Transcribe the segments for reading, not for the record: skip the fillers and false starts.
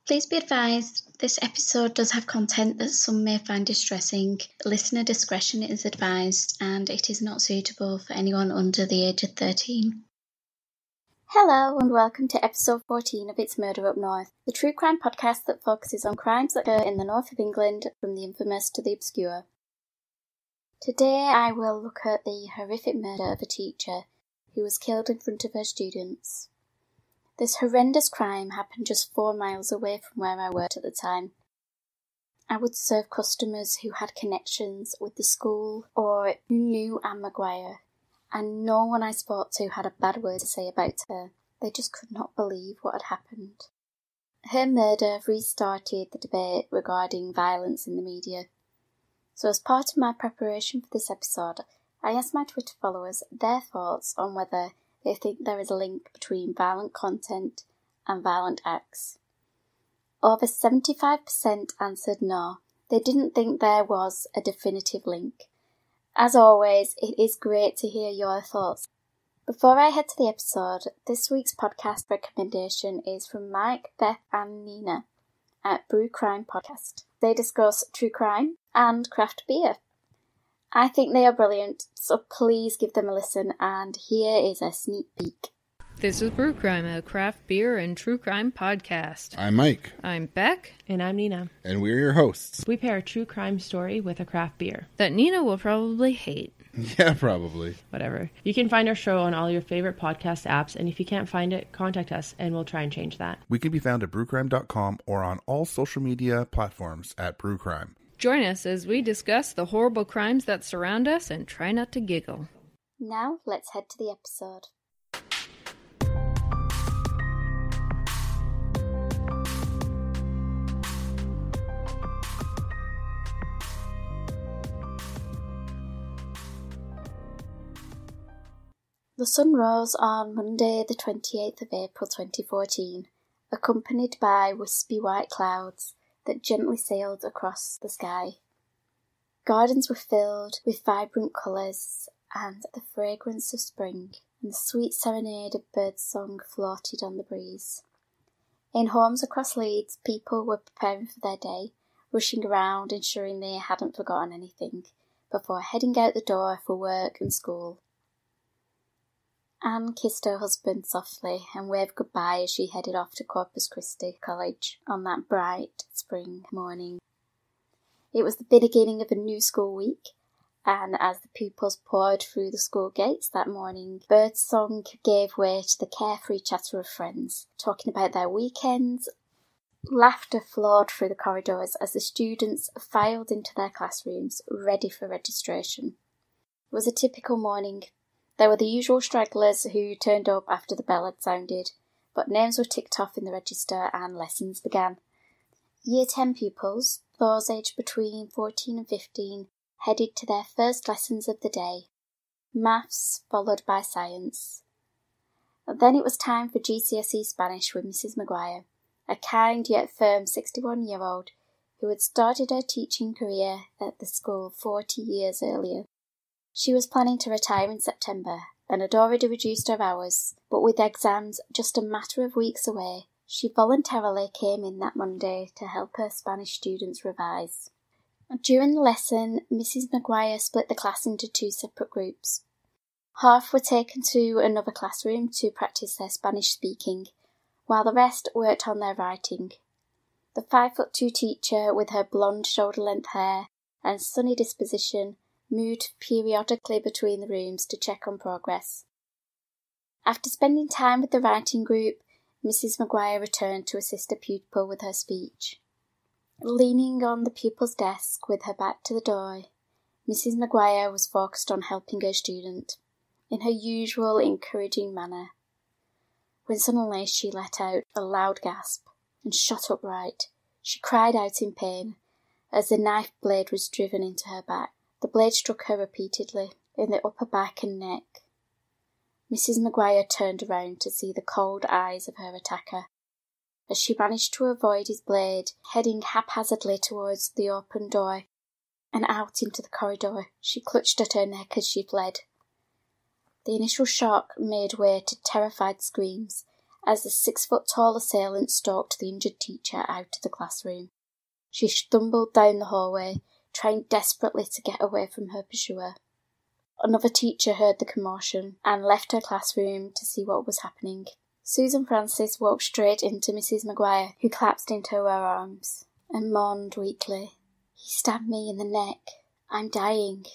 Please be advised, this episode does have content that some may find distressing. Listener discretion is advised, and it is not suitable for anyone under the age of 13. Hello and welcome to episode 14 of It's Murder Up North, the true crime podcast that focuses on crimes that occur in the north of England, from the infamous to the obscure. Today I will look at the horrific murder of a teacher who was killed in front of her students. This horrendous crime happened just 4 miles away from where I worked at the time. I would serve customers who had connections with the school or who knew Anne Maguire, and no one I spoke to had a bad word to say about her. They just could not believe what had happened. Her murder restarted the debate regarding violence in the media. So as part of my preparation for this episode, I asked my Twitter followers their thoughts on whether they think there is a link between violent content and violent acts. Over 75% answered no. They didn't think there was a definitive link. As always, it is great to hear your thoughts. Before I head to the episode, this week's podcast recommendation is from Mike, Beth and Nina at Brew Crime Podcast. They discuss true crime and craft beer. I think they are brilliant, so please give them a listen, and here is a sneak peek. This is Brew Crime, a craft beer and true crime podcast. I'm Mike. I'm Beck. And I'm Nina. And we're your hosts. We pair a true crime story with a craft beer. That Nina will probably hate. Yeah, probably. Whatever. You can find our show on all your favorite podcast apps, and if you can't find it, contact us and we'll try and change that. We can be found at brewcrime.com or on all social media platforms at brewcrime. Join us as we discuss the horrible crimes that surround us and try not to giggle. Now let's head to the episode. The sun rose on Monday the 28th of April 2014, accompanied by wispy white clouds that gently sailed across the sky. Gardens were filled with vibrant colours and the fragrance of spring, and the sweet serenade of birdsong floated on the breeze. In homes across Leeds, people were preparing for their day, rushing around, ensuring they hadn't forgotten anything, before heading out the door for work and school. Anne kissed her husband softly and waved goodbye as she headed off to Corpus Christi College on that bright spring morning. It was the beginning of a new school week, and as the pupils poured through the school gates that morning, birdsong gave way to the carefree chatter of friends, talking about their weekends. Laughter flowed through the corridors as the students filed into their classrooms, ready for registration. It was a typical morning. There were the usual stragglers who turned up after the bell had sounded, but names were ticked off in the register and lessons began. Year 10 pupils, those aged between 14 and 15, headed to their first lessons of the day. Maths, followed by science. Then it was time for GCSE Spanish with Mrs. Maguire, a kind yet firm 61-year-old who had started her teaching career at the school 40 years earlier. She was planning to retire in September and had already reduced her hours, but with exams just a matter of weeks away, she voluntarily came in that Monday to help her Spanish students revise. During the lesson, Mrs. Maguire split the class into 2 separate groups. Half were taken to another classroom to practice their Spanish speaking, while the rest worked on their writing. The 5'2" teacher, with her blonde shoulder-length hair and sunny disposition, moved periodically between the rooms to check on progress. After spending time with the writing group, Mrs. Maguire returned to assist a pupil with her speech. Leaning on the pupil's desk with her back to the door, Mrs. Maguire was focused on helping her student, in her usual encouraging manner, when suddenly she let out a loud gasp and shot upright. She cried out in pain as the knife blade was driven into her back. The blade struck her repeatedly in the upper back and neck. Mrs. Maguire turned around to see the cold eyes of her attacker, as she managed to avoid his blade, heading haphazardly towards the open door and out into the corridor. She clutched at her neck as she fled. The initial shock made way to terrified screams as the 6-foot-tall assailant stalked the injured teacher out of the classroom. She stumbled down the hallway, trying desperately to get away from her pursuer. Another teacher heard the commotion and left her classroom to see what was happening. Susan Francis walked straight into Mrs. Maguire, who collapsed into her arms and moaned weakly. "He stabbed me in the neck. I'm dying."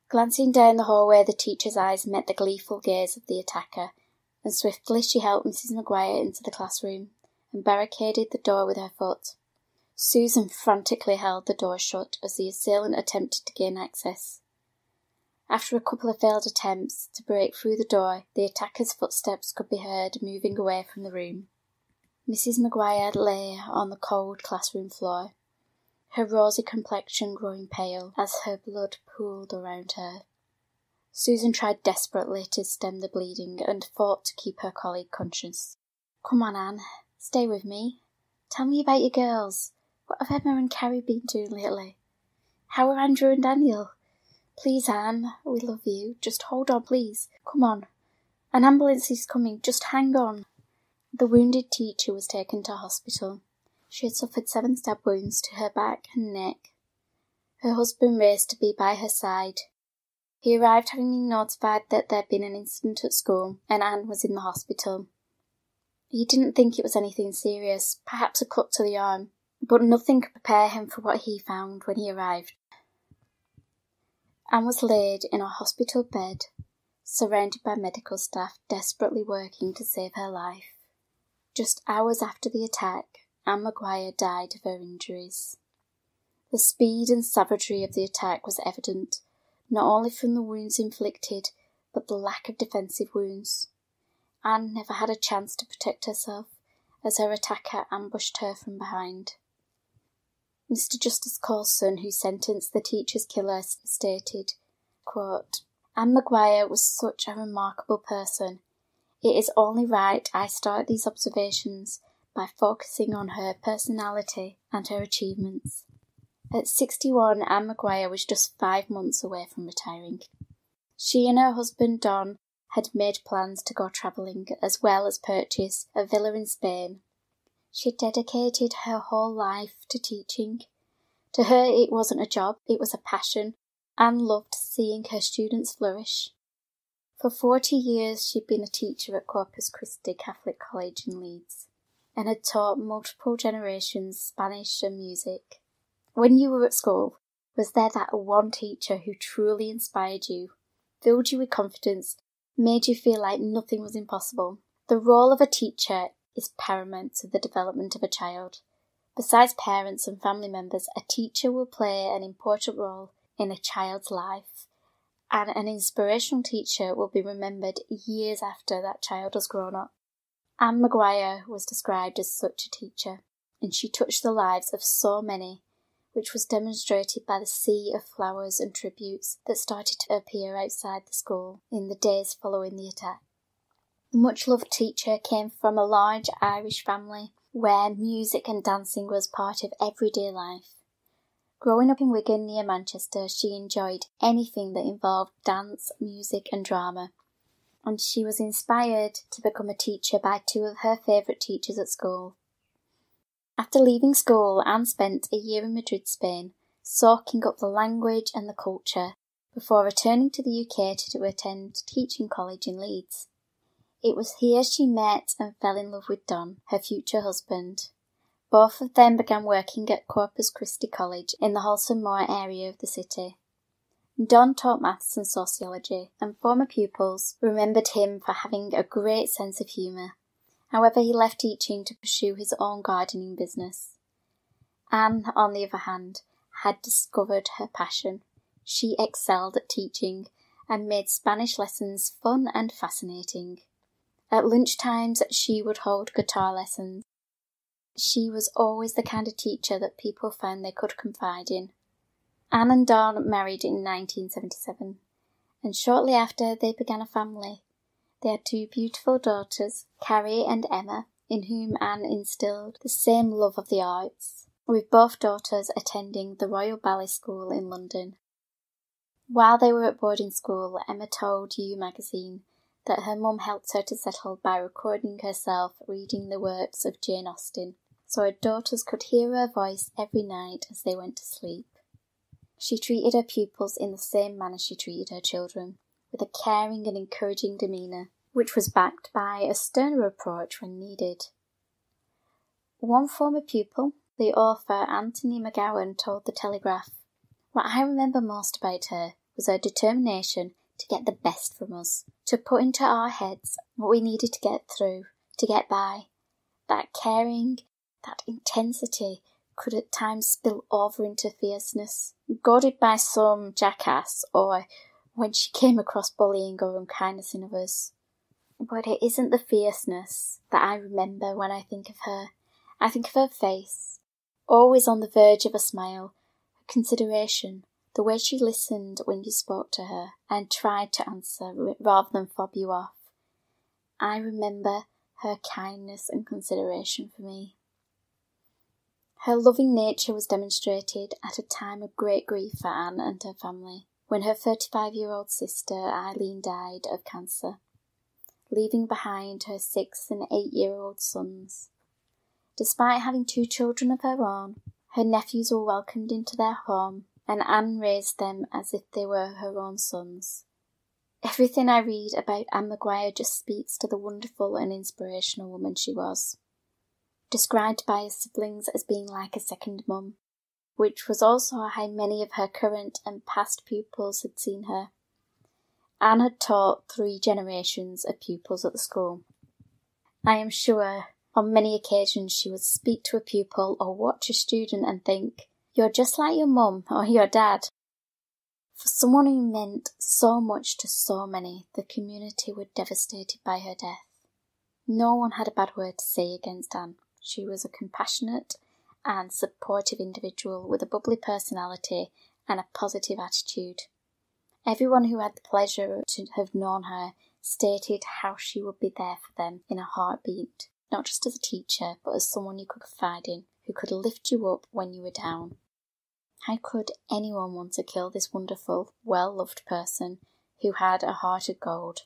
Glancing down the hallway, the teacher's eyes met the gleeful gaze of the attacker, and swiftly she helped Mrs. Maguire into the classroom and barricaded the door with her foot. Susan frantically held the door shut as the assailant attempted to gain access. After a couple of failed attempts to break through the door, the attacker's footsteps could be heard moving away from the room. Mrs. Maguire lay on the cold classroom floor, her rosy complexion growing pale as her blood pooled around her. Susan tried desperately to stem the bleeding and fought to keep her colleague conscious. "Come on, Anne. Stay with me. Tell me about your girls. What have Emma and Carrie been doing lately? How are Andrew and Daniel? Please, Anne, we love you. Just hold on, please. Come on. An ambulance is coming. Just hang on." The wounded teacher was taken to hospital. She had suffered 7 stab wounds to her back and neck. Her husband raced to be by her side. He arrived having been notified that there had been an incident at school and Anne was in the hospital. He didn't think it was anything serious, perhaps a cut to the arm, but nothing could prepare him for what he found when he arrived. Anne was laid in a hospital bed, surrounded by medical staff desperately working to save her life. Just hours after the attack, Anne Maguire died of her injuries. The speed and savagery of the attack was evident, not only from the wounds inflicted, but the lack of defensive wounds. Anne never had a chance to protect herself, as her attacker ambushed her from behind. Mr. Justice Coulson, who sentenced the teacher's killer, stated, quote, "Anne Maguire was such a remarkable person. It is only right I start these observations by focusing on her personality and her achievements." At 61, Anne Maguire was just 5 months away from retiring. She and her husband Don had made plans to go travelling, as well as purchase a villa in Spain. She dedicated her whole life to teaching. To her it wasn't a job, it was a passion. Anne loved seeing her students flourish. For 40 years she'd been a teacher at Corpus Christi Catholic College in Leeds, and had taught multiple generations Spanish and music. When you were at school, was there that one teacher who truly inspired you, filled you with confidence, made you feel like nothing was impossible? The role of a teacher is paramount to the development of a child. Besides parents and family members, a teacher will play an important role in a child's life, and an inspirational teacher will be remembered years after that child has grown up. Anne Maguire was described as such a teacher, and she touched the lives of so many, which was demonstrated by the sea of flowers and tributes that started to appear outside the school in the days following the attack. The much-loved teacher came from a large Irish family where music and dancing was part of everyday life. Growing up in Wigan near Manchester, she enjoyed anything that involved dance, music and drama, and she was inspired to become a teacher by 2 of her favourite teachers at school. After leaving school, Anne spent a year in Madrid, Spain, soaking up the language and the culture, before returning to the UK to attend teaching college in Leeds. It was here she met and fell in love with Don, her future husband. Both of them began working at Corpus Christi College in the Halton Moor area of the city. Don taught maths and sociology, and former pupils remembered him for having a great sense of humour. However, he left teaching to pursue his own gardening business. Anne, on the other hand, had discovered her passion. She excelled at teaching and made Spanish lessons fun and fascinating. At lunchtimes, she would hold guitar lessons. She was always the kind of teacher that people found they could confide in. Anne and Don married in 1977, and shortly after they began a family. They had 2 beautiful daughters, Carrie and Emma, in whom Anne instilled the same love of the arts, with both daughters attending the Royal Ballet School in London. While they were at boarding school, Emma told You magazine that her mum helped her to settle by recording herself reading the works of Jane Austen, so her daughters could hear her voice every night as they went to sleep. She treated her pupils in the same manner she treated her children, with a caring and encouraging demeanour, which was backed by a sterner approach when needed. One former pupil, the author Anthony Maguire, told The Telegraph, "What I remember most about her was her determination to get the best from us, to put into our heads what we needed to get through, to get by. That caring, that intensity could at times spill over into fierceness, goaded by some jackass or when she came across bullying or unkindness in others. But it isn't the fierceness that I remember when I think of her. I think of her face, always on the verge of a smile, her consideration, the way she listened when you spoke to her and tried to answer rather than fob you off. I remember her kindness and consideration for me." Her loving nature was demonstrated at a time of great grief for Anne and her family, when her 35-year-old sister Eileen died of cancer, leaving behind her 6- and 8-year-old sons. Despite having 2 children of her own, her nephews were welcomed into their home, and Anne raised them as if they were her own sons. Everything I read about Anne Maguire just speaks to the wonderful and inspirational woman she was. Described by her siblings as being like a second mum, which was also how many of her current and past pupils had seen her. Anne had taught 3 generations of pupils at the school. I am sure on many occasions she would speak to a pupil or watch a student and think, "You're just like your mum or your dad." For someone who meant so much to so many, the community were devastated by her death. No one had a bad word to say against Anne. She was a compassionate and supportive individual with a bubbly personality and a positive attitude. Everyone who had the pleasure to have known her stated how she would be there for them in a heartbeat, not just as a teacher, but as someone you could confide in, who could lift you up when you were down. How could anyone want to kill this wonderful, well-loved person who had a heart of gold?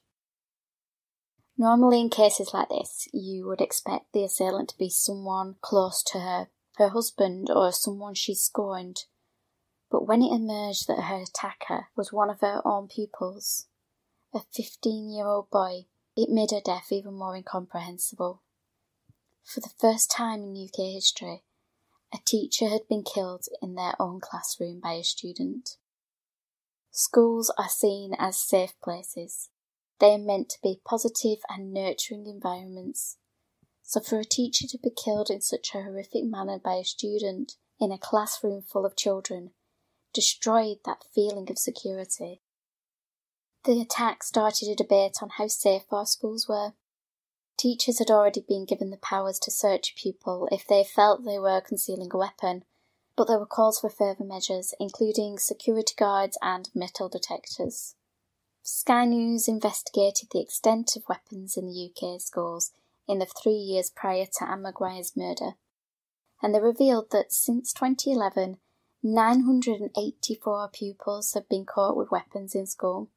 Normally in cases like this, you would expect the assailant to be someone close to her, her husband or someone she scorned. But when it emerged that her attacker was one of her own pupils, a 15-year-old boy, it made her death even more incomprehensible. For the first time in UK history, a teacher had been killed in their own classroom by a student. Schools are seen as safe places. They are meant to be positive and nurturing environments. So for a teacher to be killed in such a horrific manner by a student in a classroom full of children destroyed that feeling of security. The attack started a debate on how safe our schools were. Teachers had already been given the powers to search a pupil if they felt they were concealing a weapon, but there were calls for further measures, including security guards and metal detectors. Sky News investigated the extent of weapons in the UK schools in the 3 years prior to Anne Maguire's murder, and they revealed that since 2011, 984 pupils have been caught with weapons in school.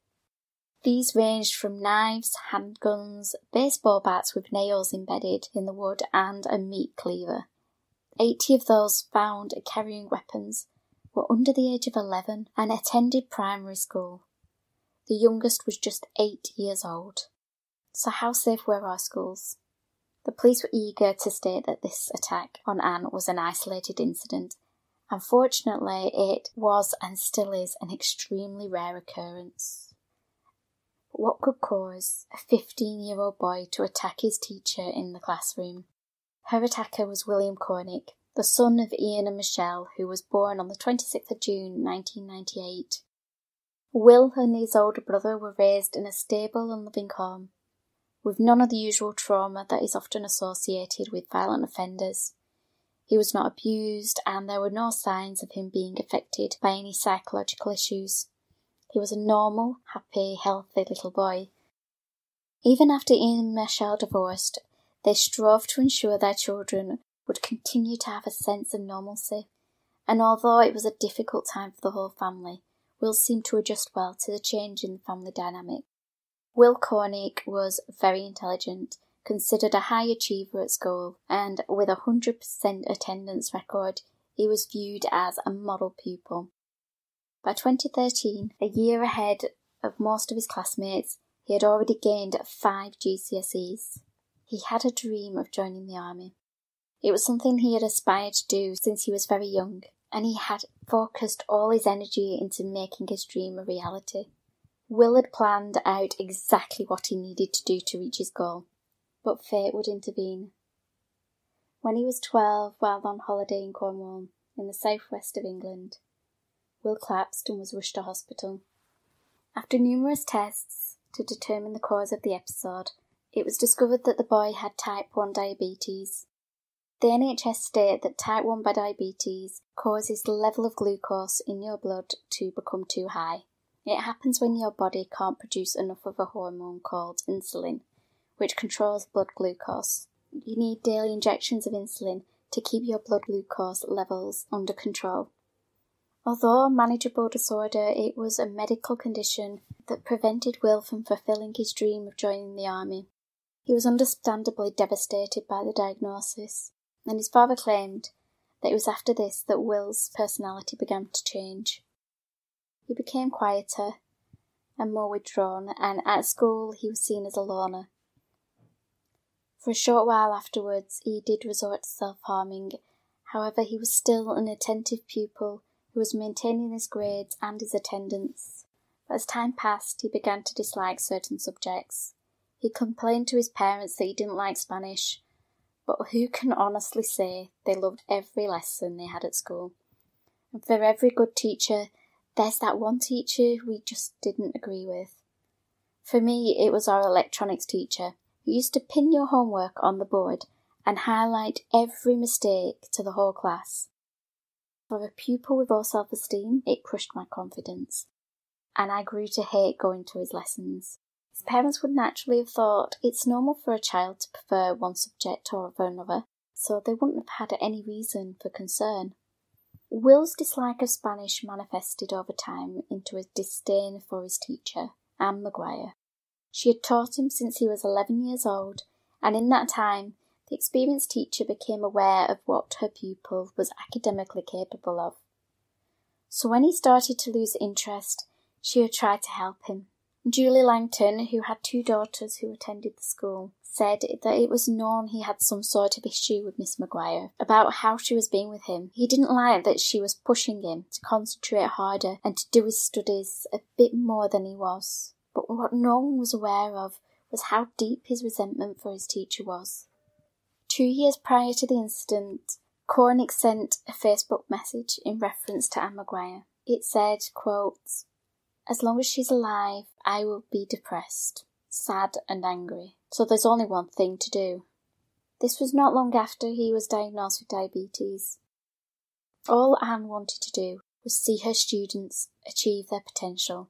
These ranged from knives, handguns, baseball bats with nails embedded in the wood, and a meat cleaver. 80 of those found carrying weapons were under the age of 11 and attended primary school. The youngest was just 8 years old. So how safe were our schools? The police were eager to state that this attack on Anne was an isolated incident. Unfortunately, it was and still is an extremely rare occurrence. But what could cause a 15-year-old boy to attack his teacher in the classroom? Her attacker was William Cornick, the son of Ian and Michelle, who was born on the 26th of June 1998. Will and his older brother were raised in a stable and loving home, with none of the usual trauma that is often associated with violent offenders. He was not abused, and there were no signs of him being affected by any psychological issues. He was a normal, happy, healthy little boy. Even after Ian and Michelle divorced, they strove to ensure their children would continue to have a sense of normalcy, and although it was a difficult time for the whole family, Will seemed to adjust well to the change in the family dynamic. Will Cornick was very intelligent, considered a high achiever at school, and with a 100% attendance record, he was viewed as a model pupil. By 2013, a year ahead of most of his classmates, he had already gained 5 GCSEs. He had a dream of joining the army. It was something he had aspired to do since he was very young, and he had focused all his energy into making his dream a reality. Will had planned out exactly what he needed to do to reach his goal, but fate would intervene. When he was 12, while on holiday in Cornwall, in the southwest of England, Will collapsed and was rushed to hospital. After numerous tests to determine the cause of the episode, it was discovered that the boy had type 1 diabetes. The NHS state that type 1 diabetes causes the level of glucose in your blood to become too high. It happens when your body can't produce enough of a hormone called insulin, which controls blood glucose. You need daily injections of insulin to keep your blood glucose levels under control. Although a manageable disorder, it was a medical condition that prevented Will from fulfilling his dream of joining the army. He was understandably devastated by the diagnosis, and his father claimed that it was after this that Will's personality began to change. He became quieter and more withdrawn, and at school he was seen as a loner. For a short while afterwards he did resort to self-harming. However, he was still an attentive pupil who was maintaining his grades and his attendance. But as time passed, he began to dislike certain subjects. He complained to his parents that he didn't like Spanish, but who can honestly say they loved every lesson they had at school? And for every good teacher, there's that one teacher we just didn't agree with. For me, it was our electronics teacher, who used to pin your homework on the board and highlight every mistake to the whole class. For a pupil with low self-esteem, it crushed my confidence, and I grew to hate going to his lessons. His parents would naturally have thought it's normal for a child to prefer one subject over another, so they wouldn't have had any reason for concern. Will's dislike of Spanish manifested over time into a disdain for his teacher, Anne Maguire. She had taught him since he was 11 years old, and in that time, the experienced teacher became aware of what her pupil was academically capable of. So when he started to lose interest, she would try to help him. Julie Langton, who had 2 daughters who attended the school, said that it was known he had some sort of issue with Miss Maguire about how she was being with him. He didn't like that she was pushing him to concentrate harder and to do his studies a bit more than he was. But what no one was aware of was how deep his resentment for his teacher was. 2 years prior to the incident, Cornick sent a Facebook message in reference to Anne Maguire. It said, quote, "As long as she's alive, I will be depressed, sad and angry. So there's only one thing to do." This was not long after he was diagnosed with diabetes. All Anne wanted to do was see her students achieve their potential.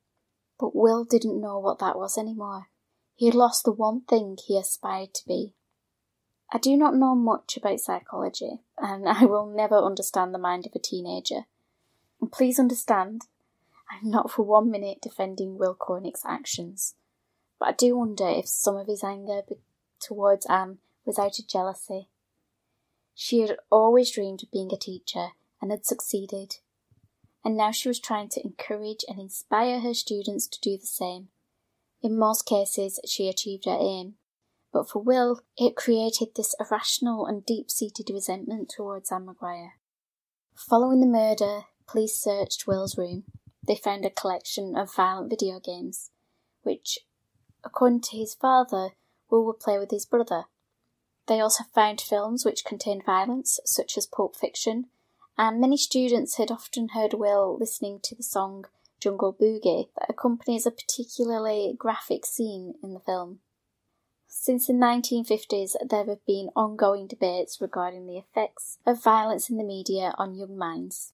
But Will didn't know what that was anymore. He had lost the one thing he aspired to be. I do not know much about psychology, and I will never understand the mind of a teenager. And please understand, I'm not for 1 minute defending Will Cornick's actions, but I do wonder if some of his anger towards Anne was out of jealousy. She had always dreamed of being a teacher and had succeeded, and now she was trying to encourage and inspire her students to do the same. In most cases, she achieved her aim, but for Will, it created this irrational and deep-seated resentment towards Anne Maguire. Following the murder, police searched Will's room. They found a collection of violent video games, which, according to his father, Will would play with his brother. They also found films which contained violence, such as Pulp Fiction, and many students had often heard Will listening to the song Jungle Boogie that accompanies a particularly graphic scene in the film. Since the 1950s, there have been ongoing debates regarding the effects of violence in the media on young minds.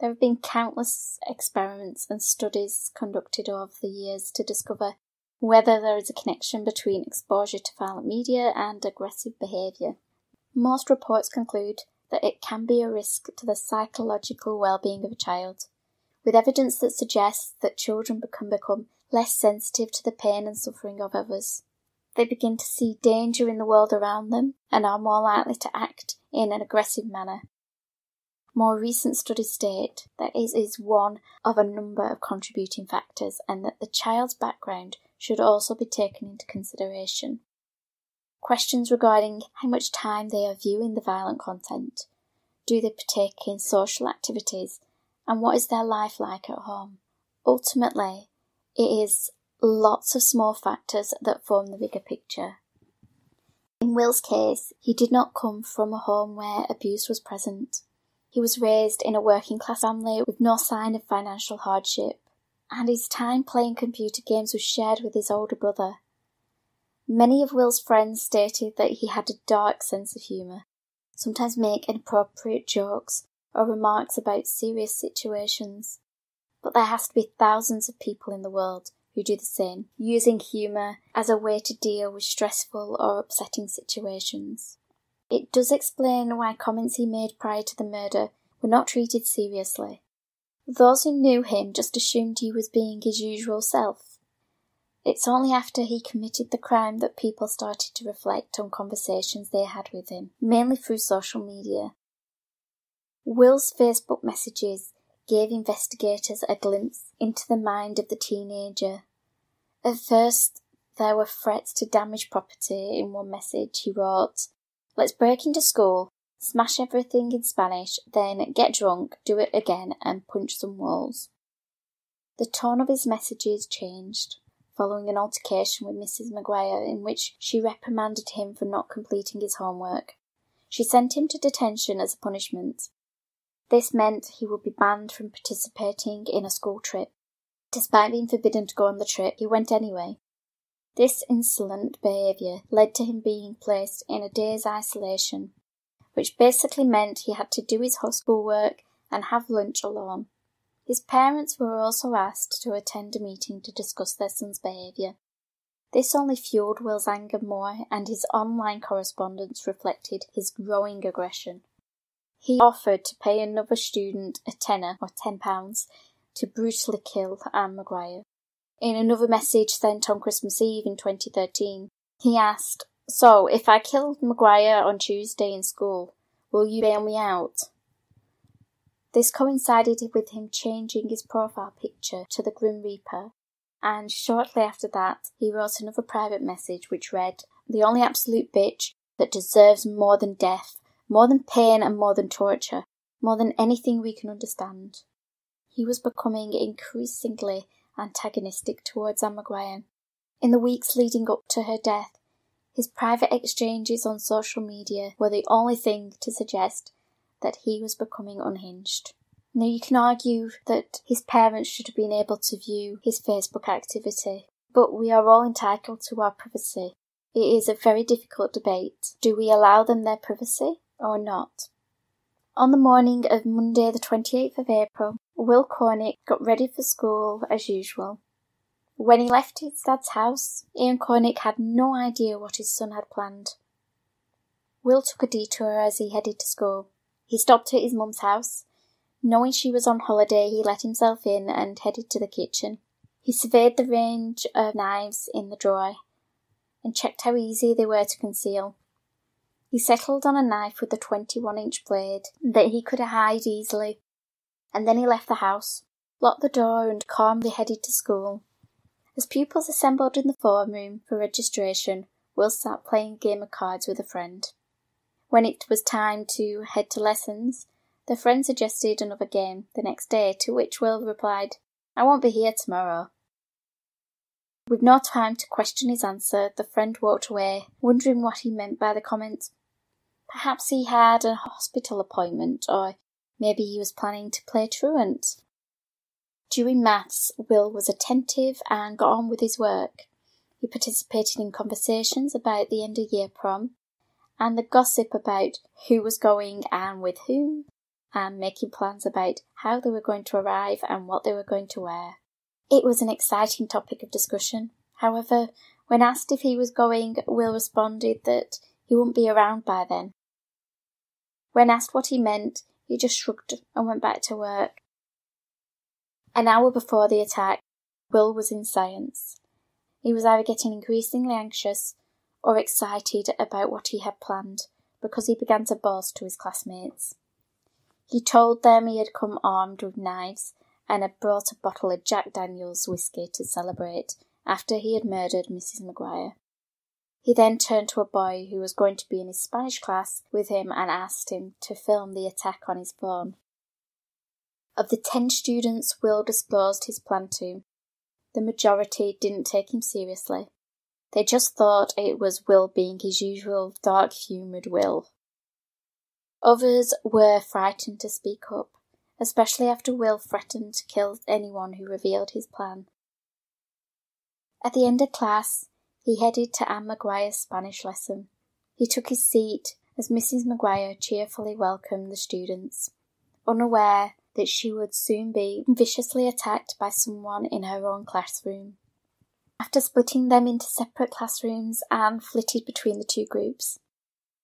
There have been countless experiments and studies conducted over the years to discover whether there is a connection between exposure to violent media and aggressive behaviour. Most reports conclude that it can be a risk to the psychological well-being of a child, with evidence that suggests that children can become less sensitive to the pain and suffering of others. They begin to see danger in the world around them and are more likely to act in an aggressive manner. More recent studies state that it is one of a number of contributing factors and that the child's background should also be taken into consideration. Questions regarding how much time they are viewing the violent content, do they partake in social activities, and what is their life like at home? Ultimately, it is lots of small factors that form the bigger picture. In Will's case, he did not come from a home where abuse was present. He was raised in a working-class family with no sign of financial hardship, and his time playing computer games was shared with his older brother. Many of Will's friends stated that he had a dark sense of humour, sometimes make inappropriate jokes or remarks about serious situations. But there has to be thousands of people in the world who do the same, using humour as a way to deal with stressful or upsetting situations. It does explain why comments he made prior to the murder were not treated seriously. Those who knew him just assumed he was being his usual self. It's only after he committed the crime that people started to reflect on conversations they had with him, mainly through social media. Will's Facebook messages gave investigators a glimpse into the mind of the teenager. At first, there were threats to damage property. In one message he wrote, "Let's break into school, smash everything in Spanish, then get drunk, do it again and punch some walls." The tone of his messages changed, following an altercation with Mrs. Maguire in which she reprimanded him for not completing his homework. She sent him to detention as a punishment. This meant he would be banned from participating in a school trip. Despite being forbidden to go on the trip, he went anyway. This insolent behaviour led to him being placed in a day's isolation, which basically meant he had to do his schoolwork and have lunch alone. His parents were also asked to attend a meeting to discuss their son's behaviour. This only fueled Will's anger more, and his online correspondence reflected his growing aggression. He offered to pay another student a tenner, or £10, to brutally kill Anne Maguire. In another message sent on Christmas Eve in 2013, he asked, "So, if I killed Maguire on Tuesday in school, will you bail me out?" This coincided with him changing his profile picture to the Grim Reaper, and shortly after that, he wrote another private message which read, "The only absolute bitch that deserves more than death, more than pain and more than torture, more than anything we can understand." He was becoming increasingly antagonistic towards Anne Maguire. In the weeks leading up to her death, his private exchanges on social media were the only thing to suggest that he was becoming unhinged. Now you can argue that his parents should have been able to view his Facebook activity, but we are all entitled to our privacy. It is a very difficult debate. Do we allow them their privacy or not? On the morning of Monday the 28th of April, Will Cornick got ready for school as usual. When he left his dad's house, Ian Cornick had no idea what his son had planned. Will took a detour as he headed to school. He stopped at his mum's house. Knowing she was on holiday, he let himself in and headed to the kitchen. He surveyed the range of knives in the drawer and checked how easy they were to conceal. He settled on a knife with a 21-inch blade that he could hide easily, and then he left the house, locked the door and calmly headed to school. As pupils assembled in the form room for registration, Will sat playing a game of cards with a friend. When it was time to head to lessons, the friend suggested another game the next day, to which Will replied, "I won't be here tomorrow." With no time to question his answer, the friend walked away, wondering what he meant by the comment. Perhaps he had a hospital appointment, or maybe he was planning to play truant. During maths, Will was attentive and got on with his work. He participated in conversations about the end-of-year prom, and the gossip about who was going and with whom, and making plans about how they were going to arrive and what they were going to wear. It was an exciting topic of discussion. However, when asked if he was going, Will responded that he wouldn't be around by then. When asked what he meant, he just shrugged and went back to work. An hour before the attack, Will was in science. He was either getting increasingly anxious or excited about what he had planned, because he began to boast to his classmates. He told them he had come armed with knives and had brought a bottle of Jack Daniel's whiskey to celebrate after he had murdered Mrs. Maguire. He then turned to a boy who was going to be in his Spanish class with him and asked him to film the attack on his phone. Of the 10 students Will disclosed his plan to, the majority didn't take him seriously. They just thought it was Will being his usual dark-humoured Will. Others were frightened to speak up, especially after Will threatened to kill anyone who revealed his plan. At the end of class, he headed to Anne Maguire's Spanish lesson. He took his seat as Mrs. Maguire cheerfully welcomed the students, unaware that she would soon be viciously attacked by someone in her own classroom. After splitting them into separate classrooms, Anne flitted between the two groups.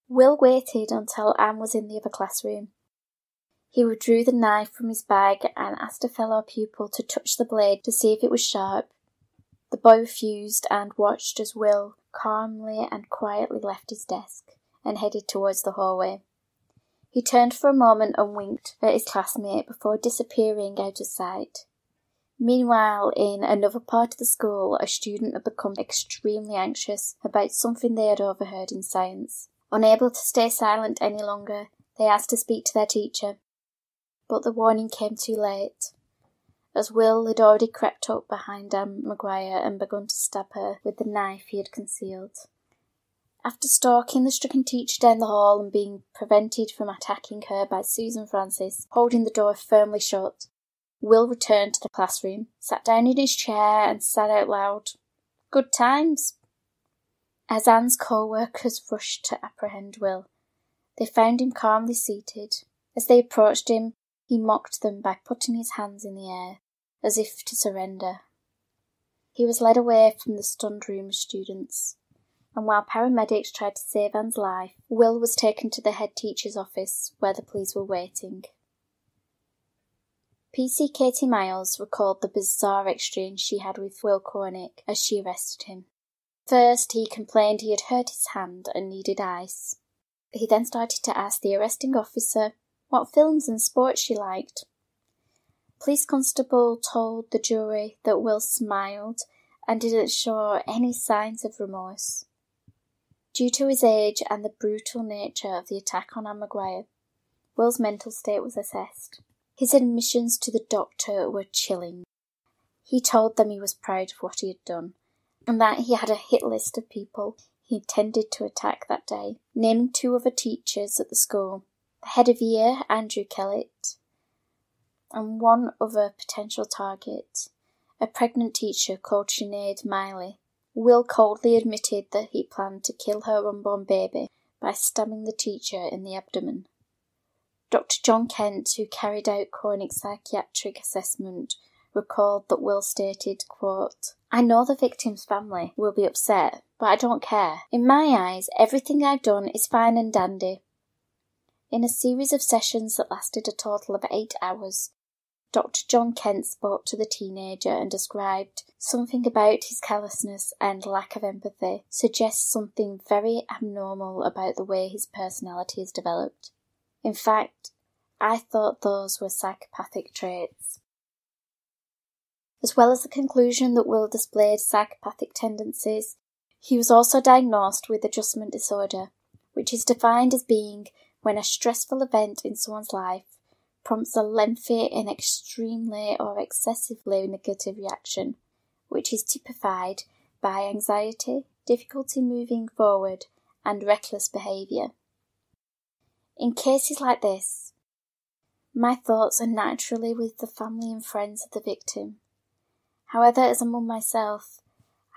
Will waited until Anne was in the other classroom. He withdrew the knife from his bag and asked a fellow pupil to touch the blade to see if it was sharp. The boy refused and watched as Will calmly and quietly left his desk and headed towards the hallway. He turned for a moment and winked at his classmate before disappearing out of sight. Meanwhile, in another part of the school, a student had become extremely anxious about something they had overheard in science. Unable to stay silent any longer, they asked to speak to their teacher. But the warning came too late, as Will had already crept up behind Anne Maguire and begun to stab her with the knife he had concealed. After stalking the stricken teacher down the hall and being prevented from attacking her by Susan Francis holding the door firmly shut, Will returned to the classroom, sat down in his chair and said out loud, "Good times." As Anne's co-workers rushed to apprehend Will, they found him calmly seated. As they approached him, he mocked them by putting his hands in the air, as if to surrender. He was led away from the stunned room of students, and while paramedics tried to save Anne's life, Will was taken to the head teacher's office, where the police were waiting. PC Katie Miles recalled the bizarre exchange she had with Will Cornick as she arrested him. First, he complained he had hurt his hand and needed ice. He then started to ask the arresting officer what films and sports she liked. Police constable told the jury that Will smiled and didn't show any signs of remorse. Due to his age and the brutal nature of the attack on Anne Maguire, Will's mental state was assessed. His admissions to the doctor were chilling. He told them he was proud of what he had done, and that he had a hit list of people he intended to attack that day, naming 2 other teachers at the school, the head of year, Andrew Kellett, and one other potential target, a pregnant teacher called Sinead Miley. Will coldly admitted that he planned to kill her unborn baby by stabbing the teacher in the abdomen. Dr. John Kent, who carried out Cornick's psychiatric assessment, recalled that Will stated, quote, "I know the victim's family will be upset, but I don't care. In my eyes, everything I've done is fine and dandy." In a series of sessions that lasted a total of 8 hours, Dr. John Kent spoke to the teenager and described something about his callousness and lack of empathy suggests something very abnormal about the way his personality is developed. In fact, I thought those were psychopathic traits. As well as the conclusion that Will displayed psychopathic tendencies, he was also diagnosed with adjustment disorder, which is defined as being when a stressful event in someone's life prompts a lengthy and extremely or excessively negative reaction, which is typified by anxiety, difficulty moving forward, and reckless behaviour. In cases like this, my thoughts are naturally with the family and friends of the victim. However, as a mum myself,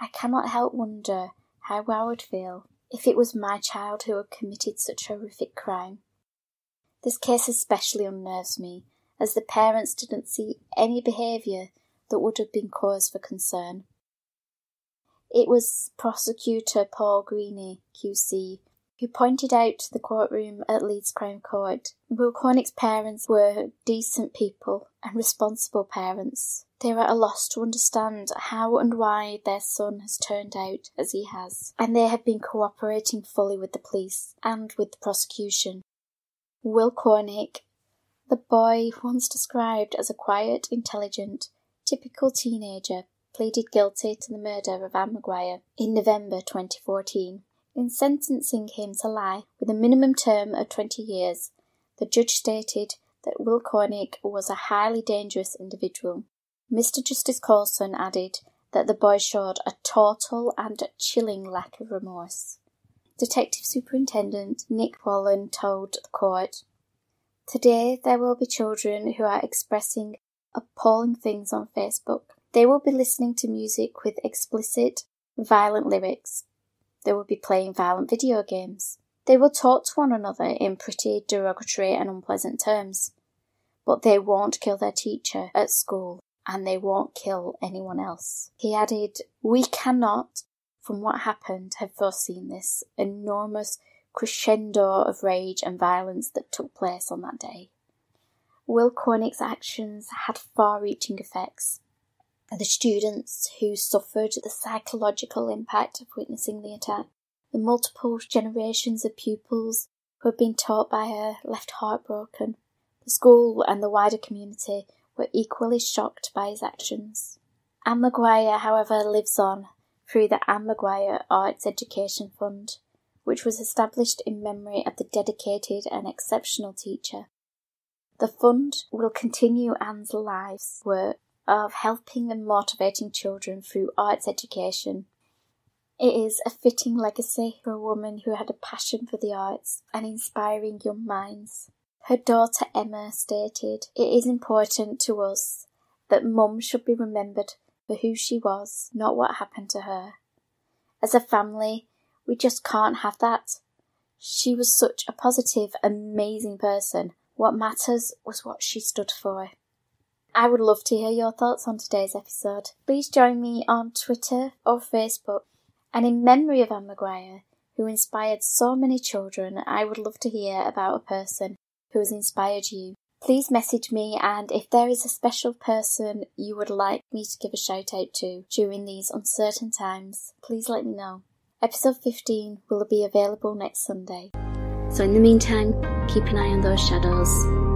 I cannot help wonder how I would feel if it was my child who had committed such a horrific crime. This case especially unnerves me, as the parents didn't see any behaviour that would have been cause for concern. It was Prosecutor Paul Greene, QC, who pointed out to the courtroom at Leeds Crown Court Will Cornick's parents were decent people and responsible parents, They are at a loss to understand how and why their son has turned out as he has, and they have been cooperating fully with the police and with the prosecution. Will Cornick, the boy once described as a quiet, intelligent, typical teenager, pleaded guilty to the murder of Anne Maguire in November 2014. In sentencing him to life with a minimum term of 20 years, the judge stated that Will Cornick was a highly dangerous individual. Mr. Justice Coulson added that the boy showed a total and chilling lack of remorse. Detective Superintendent Nick Wallen told the court, "Today there will be children who are expressing appalling things on Facebook. They will be listening to music with explicit, violent lyrics. They will be playing violent video games. They will talk to one another in pretty derogatory and unpleasant terms. But they won't kill their teacher at school, and they won't kill anyone else." He added, "We cannot, from what happened, have foreseen this enormous crescendo of rage and violence that took place on that day." Will Cornick's actions had far-reaching effects. The students who suffered the psychological impact of witnessing the attack, the multiple generations of pupils who had been taught by her left heartbroken, the school and the wider community were equally shocked by his actions. Anne Maguire, however, lives on through the Anne Maguire Arts Education Fund, which was established in memory of the dedicated and exceptional teacher. The fund will continue Anne's life's work of helping and motivating children through arts education. It is a fitting legacy for a woman who had a passion for the arts and inspiring young minds. Her daughter Emma stated, "It is important to us that Mum should be remembered for who she was, not what happened to her. As a family, we just can't have that. She was such a positive, amazing person. What matters was what she stood for." I would love to hear your thoughts on today's episode. Please join me on Twitter or Facebook. And in memory of Anne Maguire, who inspired so many children, I would love to hear about a person who has inspired you. Please message me, and if there is a special person you would like me to give a shout out to during these uncertain times, please let me know. Episode 15 will be available next Sunday. So in the meantime, keep an eye on those shadows.